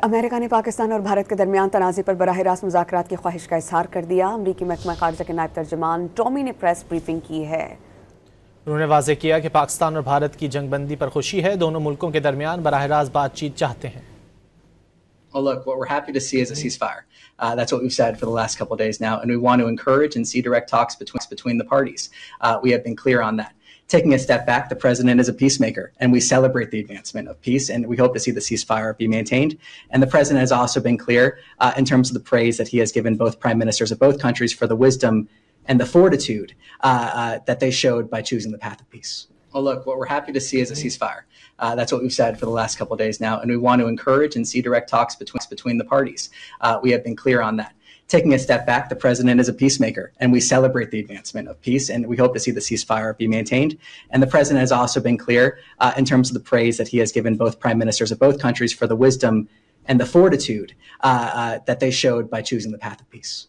America ने पाकिस्तान और भारत के दरमियान तनाज़े पर बराह रास्त मज़ाकरात की ख्वाहिश का इज़हार कर दिया। अमरीकी महकमा ख़ारिजा के नायब तर्जुमान टॉमी ने प्रेस ब्रीफिंग की है। उन्होंने वाज़ेह किया कि पाकिस्तान और भारत की जंगबंदी पर खुशी है, दोनों मुल्कों के दरमियान बराह रास्त बातचीत चाहते हैं। Well, look, what we're happy to see is a ceasefire. That's what we've said for the last couple of days now, and we want to encourage and see direct talks between the parties. We have been clear on that. Taking a step back, the president is a peacemaker, and we celebrate the advancement of peace, and we hope to see the ceasefire be maintained. And the president has also been clear in terms of the praise that he has given both prime ministers of both countries for the wisdom and the fortitude that they showed by choosing the path of peace. Well, look, what we're happy to see is a ceasefire. That's what we've said for the last couple of days now, and we want to encourage and see direct talks between the parties. We have been clear on that. Taking a step back, the president is a peacemaker, and we celebrate the advancement of peace, and we hope to see the ceasefire be maintained. And the president has also been clear in terms of the praise that he has given both prime ministers of both countries for the wisdom and the fortitude that they showed by choosing the path of peace.